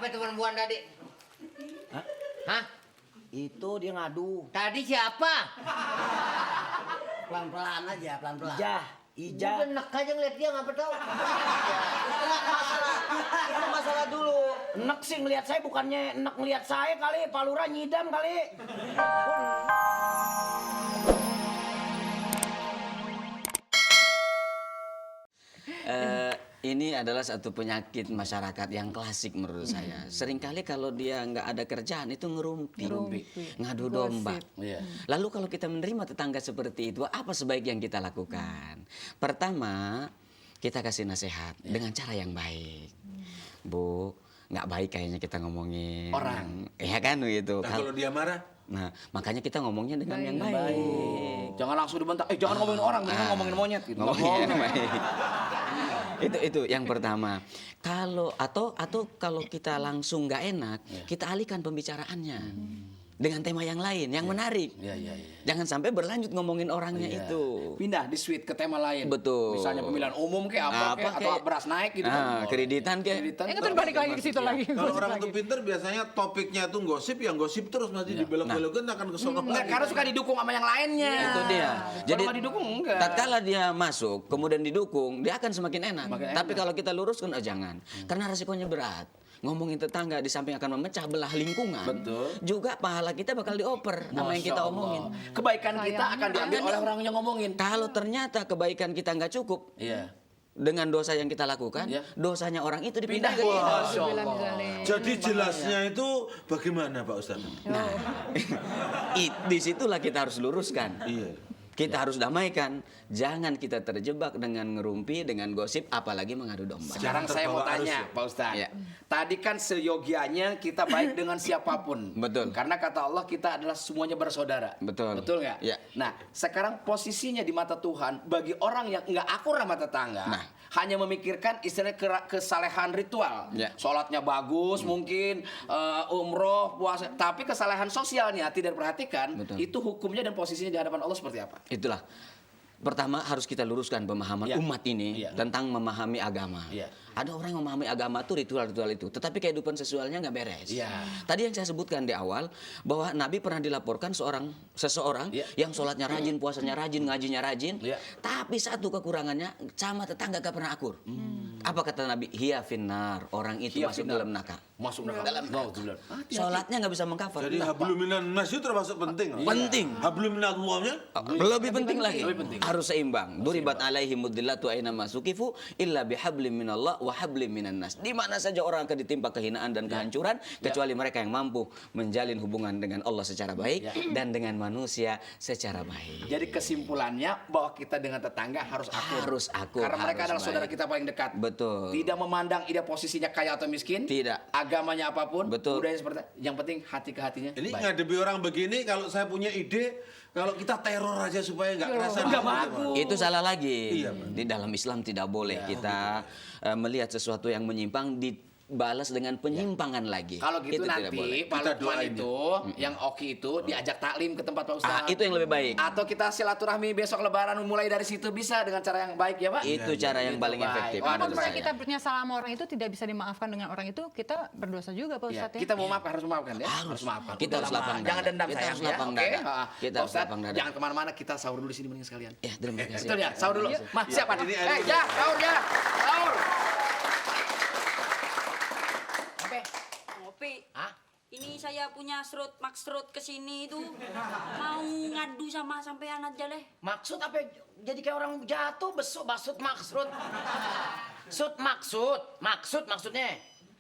Siapa itu perempuan tadi? Hah? Hah? Itu dia ngadu. Tadi siapa? Pelan-pelan aja, pelan-pelan. Ija. Gue enak aja ngeliat dia ngapa tahu. Itu masalah dulu. Enak sih ngelihat saya, bukannya enak ngelihat saya kali. Pak Lurah nyidam kali. Ini adalah satu penyakit masyarakat yang klasik menurut saya. Seringkali kalau dia nggak ada kerjaan itu ngerumpi, ngadu domba. Lalu kalau kita menerima tetangga seperti itu, apa sebaik yang kita lakukan? Pertama, kita kasih nasihat dengan cara yang baik. Bu, nggak baik kayaknya kita ngomongin orang. Ya kan gitu. Nah, kalau dia marah? Nah, makanya kita ngomongnya dengan yang baik. Jangan langsung dibentak. Jangan ngomongin orang, mendingan ngomongin monyet gitu. Ngomongnya yang baik. Itu yang pertama. Kalau kalau kita langsung nggak enak, kita alihkan pembicaraannya dengan tema yang lain, yang menarik. Jangan sampai berlanjut ngomongin orangnya itu. Pindah di switch ke tema lain. Betul. Misalnya pemilihan umum kayak apa atau beras naik gitu. Kreditan kayak. Kan balik lagi ke situ lagi. Kalau orang itu pinter biasanya topiknya tuh gosip, yang gosip terus nanti dibelok-belokin akan ke sono Enggak, lagi. karena suka didukung sama yang lainnya. Itu dia. Jadi Kalau nggak didukung enggak. tatkala dia masuk, kemudian didukung, dia akan semakin enak. Tapi kalau kita luruskan, jangan. Karena resikonya berat. Ngomongin tetangga di samping akan memecah belah lingkungan. Betul. Juga pahala kita bakal dioper sama yang kita omongin. Kebaikan kita akan diambil oleh orang yang ngomongin. Kalau ternyata kebaikan kita nggak cukup, dengan dosa yang kita lakukan, dosanya orang itu dipindah ke kita. Jadi jelasnya itu bagaimana Pak Ustadz? Nah, disitulah kita harus luruskan. Kita harus damaikan. Jangan kita terjebak dengan ngerumpi, dengan gosip, apalagi mengadu domba. Sekarang saya mau tanya, Pak Ustadz. Tadi kan seyogianya kita baik dengan siapapun. Betul. Karena kata Allah kita adalah semuanya bersaudara. Betul. Betul nggak? Ya. Nah, sekarang posisinya di mata Tuhan bagi orang yang nggak akur sama tetangga, hanya memikirkan istilahnya kesalehan ritual. Sholatnya bagus, mungkin umroh, puasa, tapi kesalehan sosialnya tidak diperhatikan. Itu hukumnya dan posisinya di hadapan Allah seperti apa? Itulah. Pertama harus kita luruskan pemahaman umat ini tentang memahami agama. Ada orang yang memahami agama itu ritual-ritual itu, tetapi kehidupan seksualnya nggak beres. Tadi yang saya sebutkan di awal bahwa Nabi pernah dilaporkan seseorang yang sholatnya rajin, puasanya rajin, ngajinya rajin, tapi satu kekurangannya sama tetangga gak pernah akur. Apa kata Nabi? Hiya finnar, orang itu masuk dalam neraka. Masuk dalam Sholatnya nggak bisa mengcover. Jadi habluminan nas itu termasuk penting. Penting. Habluminallahi Lebih penting lagi. Harus seimbang. Duribat alaihi mudillatu aina masukifu illa bihablim minallah wa hablim minan nas. Di mana saja orang akan ditimpa kehinaan dan kehancuran kecuali mereka yang mampu menjalin hubungan dengan Allah secara baik dan dengan manusia secara baik. Jadi kesimpulannya bahwa kita dengan tetangga harus akur. Harus akur. Karena mereka harus adalah saudara baik. kita paling dekat. Betul. Tidak memandang ida posisinya kaya atau miskin. Tidak. Agamanya apapun. Betul. Budaya seperti yang penting hati ke hatinya. Ini baik. ngadepi orang begini, kalau saya punya ide, kalau kita teror aja supaya nggak kerasa. Nggak bagus. Itu salah lagi. Iya, Di dalam Islam tidak boleh kita melihat sesuatu yang menyimpang dibalas dengan penyimpangan lagi. Kalau gitu Itu tidak boleh. nanti Pak Kita Lukman doain itu, yang Oki itu diajak taklim ke tempat Pak Ustadz. Itu yang lebih baik. Atau kita silaturahmi besok Lebaran mulai dari situ bisa dengan cara yang baik ya Pak? Itu cara yang paling baik. efektif. Wah, menurut Kalau saya. kita punya salah sama orang itu tidak bisa dimaafkan dengan orang itu, kita berdosa juga Pak Ya, Ustadz ya. kita mau maafkan, harus memaafkan ya. Harus. maafkan. Kita harus Udah lapang lama. dada. Jangan dendam Kita sayang harus ya. lapang Oke. dada. Ha. Kita Pak harus Ustadz, lapang dada. jangan kemana-mana, kita sahur dulu di sini mending sekalian. Ya, terima kasih. Betul ya, sahur dulu. Mas, siapa? Ini Ya, sahur ya. Sahur. Apa? Ngopi. Hah? Ini saya punya maksrut kesini itu mau ngadu sama sampean aja leh. Maksud apa? Jadi kayak orang jatuh besok maksud maksud. Maksud maksudnya.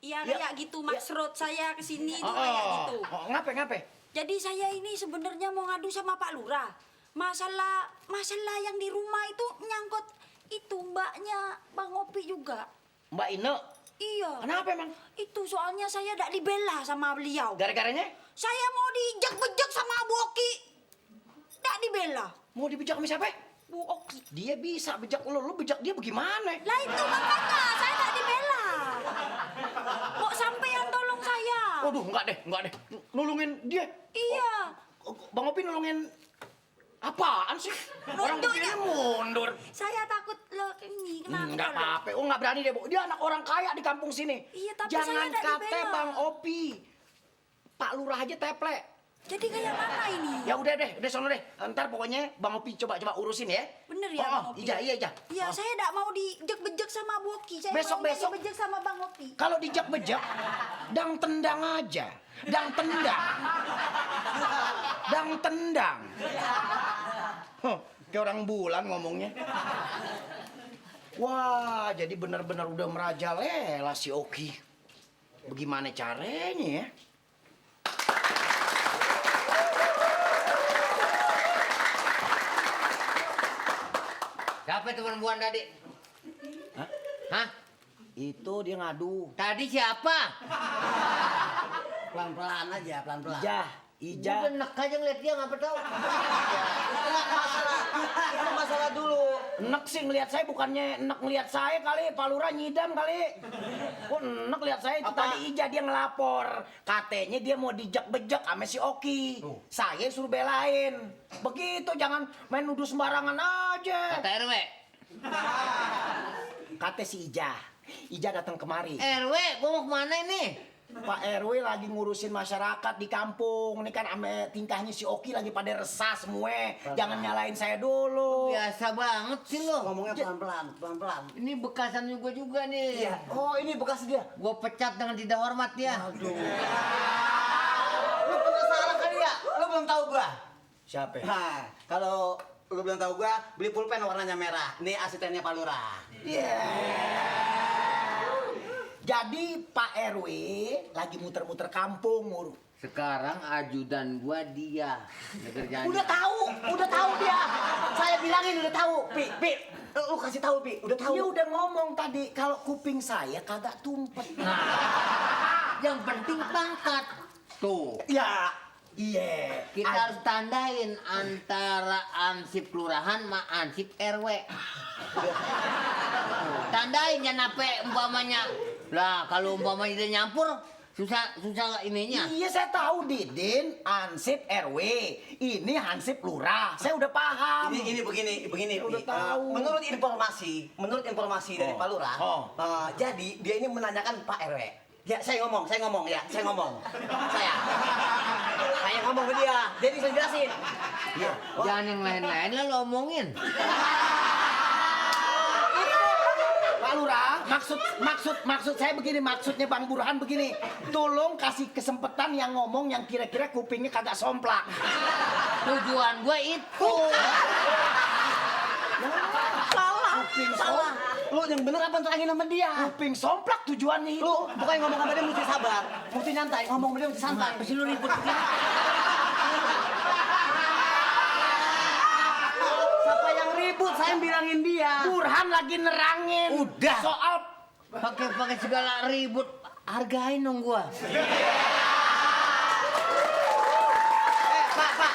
Iya Ya, kayak gitu maksrut saya kesini itu Oh, kayak gitu. ngapain? Jadi saya ini sebenarnya mau ngadu sama Pak Lurah. Masalah yang di rumah itu nyangkut itu mbaknya Bang Ngopi juga. Mbak Ine, Iya. kenapa emang? Itu soalnya saya tidak dibela sama beliau. Gara-garanya Saya mau dijek-bejek sama Bu Oki. Tidak dibela. mau dibijak sama siapa? Bu Oki. Dia bisa bijak lu bijak dia bagaimana? Lah itu makanya saya tidak dibela. Kok sampean tolong saya? Waduh, enggak deh. Nulungin dia. Iya. Bang Opi nulungin Apaan sih? Orang begini mundur. Saya takut lo ini kenapa? Enggak apa-apa. Oh, nggak berani deh, Bu. Dia anak orang kaya di kampung sini. Iya, tapi Jangan saya nggak kate dibela. Bang Opi. Pak Lurah aja teple. Jadi kayak mana ini? Ya udah deh, udah sono deh. Ntar pokoknya Bang Opi coba urusin ya. Bener ya, Oh, Bang Opi? Ija, iya, Ija. Iya, saya tidak mau dijek-bejek sama Boki. Saya Besok-besok. mau dibejek sama Bang Opi. Kalau dijak-bejak, dang tendang aja. Dang tendang. Dang tendang. Huh, kayak orang bulan ngomongnya. Wah, jadi benar-benar udah merajalela si Oki. Bagaimana caranya ya? Siapa itu perempuan tadi? Hah? Hah? Itu dia ngadu. Tadi siapa? Pelan-pelan aja, pelan-pelan. Ija. Udah enak aja ngeliat dia ngapa tahu. Itu masalah dulu. Enak sih ngelihat saya, bukannya enak ngelihat saya kali. Pak Lurah ngidam kali. Kok enak lihat saya? Itu tadi Ija dia ngelapor. Katanya dia mau dijak-bejek sama si Oki. Saya suruh belain. Begitu, jangan main nuduh sembarangan aja. Kata RW. Kata si Ija. Ija datang kemari. RW, gua mau kemana ini? Pak RW lagi ngurusin masyarakat di kampung. Ini kan ame tingkahnya si Oki lagi pada resah semua. Jangan nyalain saya dulu. Biasa banget sih lo. Ngomongnya pelan-pelan, pelan-pelan. Ini bekasan juga nih. Iya. Oh, ini bekas dia. Gua pecat dengan tidak hormat ya. Aduh. Lu pernah salah kali ya? Lu belum tahu gua. Siapa? Nah, kalau lu belum tahu gua, beli pulpen warnanya merah. Ini asistennya Pak Lurah. Jadi Pak RW lagi muter-muter kampung muru. Sekarang ajudan gua dia. Udah tahu dia. Saya bilangin udah tahu. Pi, lu kasih tahu Pi, udah tahu. Dia udah ngomong tadi kalau kuping saya kagak tumpet. Yang penting pangkat. Tuh. Ya, iya. Kita harus tandain antara ansip kelurahan sama ansip RW. Tandain jangan sampai umpamanya. Lah kalau umpamanya dia nyampur susah ininya. Iya saya tahu Didin, Hansip RW, ini Hansip Lurah. Saya udah paham. Ini begini. Udah Pi. tahu. Menurut informasi dari Pak Lurah, jadi dia ini menanyakan Pak RW. Ya, saya ngomong. Saya ngomong ke dia. Jadi saya jelasin. Iya. Jangan yang lain-lain lah lo omongin. Pak Lurah, maksud saya begini, maksudnya Bang Burhan begini. Tolong kasih kesempatan yang ngomong yang kira-kira kupingnya kagak somplak. Tujuan gue itu. Salah. Lu yang bener apa terangin sama dia? Kuping somplak tujuannya itu. Lu bukan ngomong sama dia mesti sabar, mesti nyantai. Ngomong sama dia mesti santai. Apa sih lu ribut begini? Siapa yang ribut? Saya bilangin dia. Burhan lagi nerangin. Udah. Soal Pakai segala ribut. Hargain dong gua. Pak.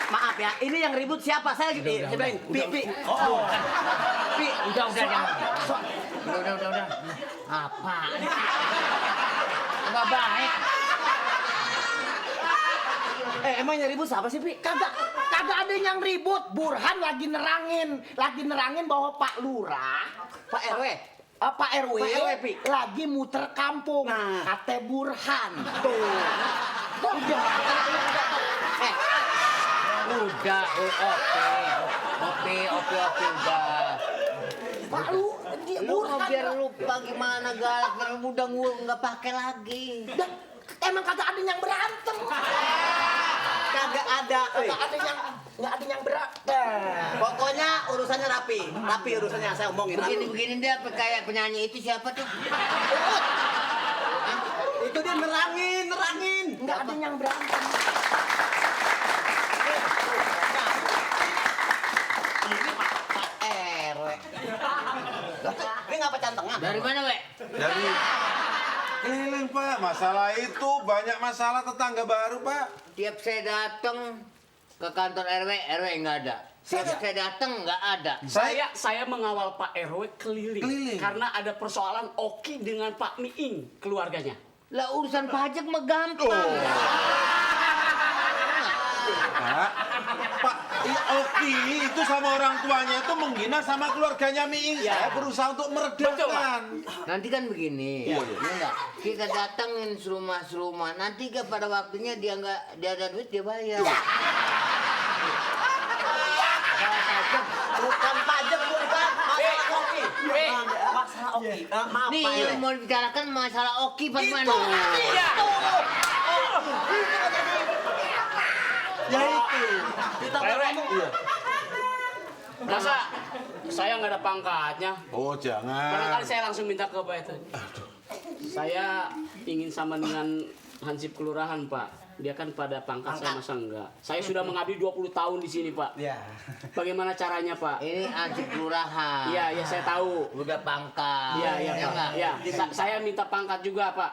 Maaf ya, ini yang ribut siapa? Saya lagi bilangin. Pi. Oh. Pi, Udah jangan. Udah. Apa? Nggak baik. Emang yang ribut siapa sih, Pi? Kagak ada yang ribut. Burhan lagi nerangin bahwa Pak Lurah, Pak RW. Pak RW, Pi. lagi muter kampung. Nah. Kata Burhan. Tuh. Udah. Udah, oke, udah. Pak lu, dia Lu Burhan. biar lupa gimana galak, biar udah gua nggak pakai lagi. Dan emang kagak ada yang berantem. Kagak ada. Nggak ada yang berantem. Pokoknya urusannya rapi urusannya saya omongin. Begini dia kayak penyanyi itu siapa tuh? Itu dia nerangin. Nggak ada yang berantem. Ini Pak RW. Ini ngapa cantengnya? Dari mana, We? Dari keliling Pak, masalah itu banyak masalah tetangga baru Pak. Tiap saya datang ke kantor RW nggak ada. Tiap saya datang nggak ada. Saya mengawal Pak RW keliling. Karena ada persoalan Oki dengan Pak Miing keluarganya. Lah urusan pajak mah gampang. Pak, sama orang tuanya itu menghina sama keluarganya Miing. Saya berusaha untuk meredakan. Nanti kan begini, ya enggak? Kita datangin serumah-serumah. Nanti pada waktunya dia ada duit dia bayar. Bukan pajak, bukan masalah Oki. Masalah Oki. Maaf, Nih Pak RW. yang mau dibicarakan masalah Oki pas mana? Ya itu. Kita Pak RW. ngomong. Masa saya nggak ada pangkatnya? Oh, jangan. Barangkali saya langsung minta ke Pak itu. Saya ingin sama dengan Hansip Kelurahan, Pak. Dia kan pada pangkat, saya masa enggak. Saya sudah mengabdi 20 tahun di sini, Pak. Ya. Bagaimana caranya, Pak? Ini Hansip Kelurahan. Iya, saya tahu. Udah pangkat. Iya, Ya Pak. enggak? Iya, saya minta pangkat juga, Pak.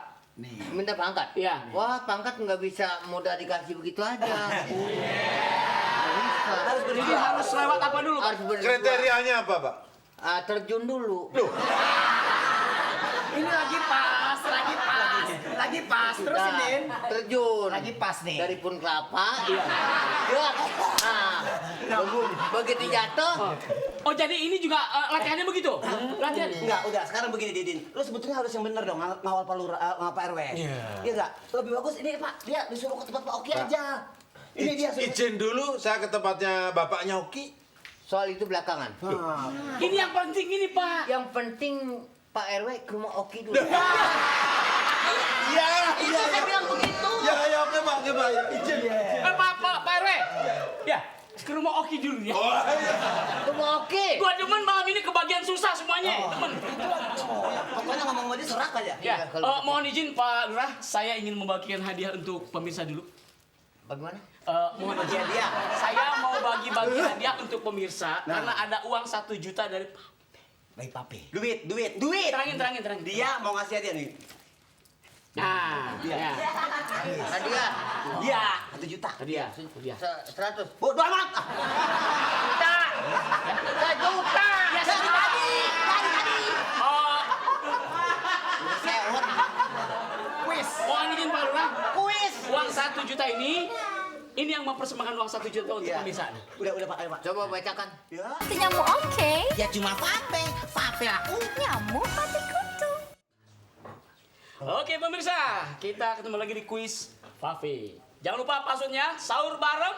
Minta pangkat? Iya. Wah, pangkat nggak bisa mudah dikasih begitu aja. Jadi harus lewat apa dulu, Pak? Harus berjuang. Kriterianya apa, Pak? Terjun dulu. Ini lagi pas. Terus Nah, ini terjun. lagi pas nih. Dari pun kelapa. Iya. Nah, begitu jatuh. Oh, jadi ini juga latihannya begitu? Latihan? Enggak, udah sekarang begini Didin. Lu sebetulnya harus yang bener dong ngawal Pak RW. Iya enggak? Lebih bagus ini Pak, dia disuruh ke tempat Pak Oki aja. Ini dia suruh. Izin dulu saya ke tempatnya bapaknya Oki. Soal itu belakangan. Ini yang penting ini, Pak. Yang penting Pak RW ke rumah Oki dulu. Iya, Itu saya bilang begitu. Ya, oke Pak, izin. Pak RW. Ya, ke rumah Oki dulu ya. Oh, iya. Ke rumah Oki. Gua demen malam ini kebagian susah semuanya. Demen. Pokoknya ngomong sama dia serak aja. Ya, kalau gitu. mohon izin Pak Lurah, saya ingin membagikan hadiah untuk pemirsa dulu. Bagaimana? Mohon izin hadiah. Saya mau bagi-bagi hadiah untuk pemirsa karena ada uang 1 juta dari Baik papi. Duit. Terangin. Dia mau ngasih hadiah nih. Nah, ya. Hadiah. Iya, 1 juta. Hadiah. 100. Bodoh amat. Juta. 1 juta. Ya, tadi. Oh, Kuis. mohon izin Pak Lurah. Kuis. Uang 1 juta ini yang mempersembahkan uang 1 juta untuk pemirsa. Udah Pak, ayo Pak. Coba bacakan. Nyamuk oke. Ya cuma pape aku. Nyamuk tapi kutu. Oke pemirsa, kita ketemu lagi di kuis Fafe. Jangan lupa passwordnya sahur bareng.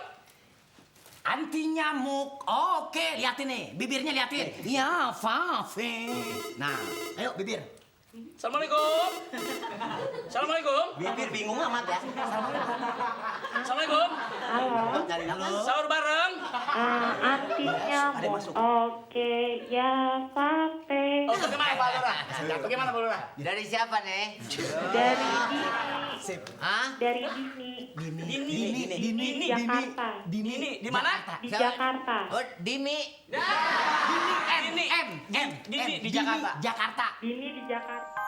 Anti nyamuk. Oke, liatin nih. Bibirnya liatin. Ya, Fafe. Nah, ayo bibir. Assalamualaikum. Assalamualaikum. Bibir bingung amat ya. Assalamualaikum. Nyari nama. Sahur bareng. Anti nyamuk oke ya Fafe. Oh, bagaimana Pak Lurah? Bagaimana Pak Lurah? Dari siapa nih? Dari Hah? dari Dini. Dini. Jakarta. Dini. Di mana? Di Jakarta. Oh, Dimi. Dini. Dini di Jakarta. Jakarta. Dini di Jakarta.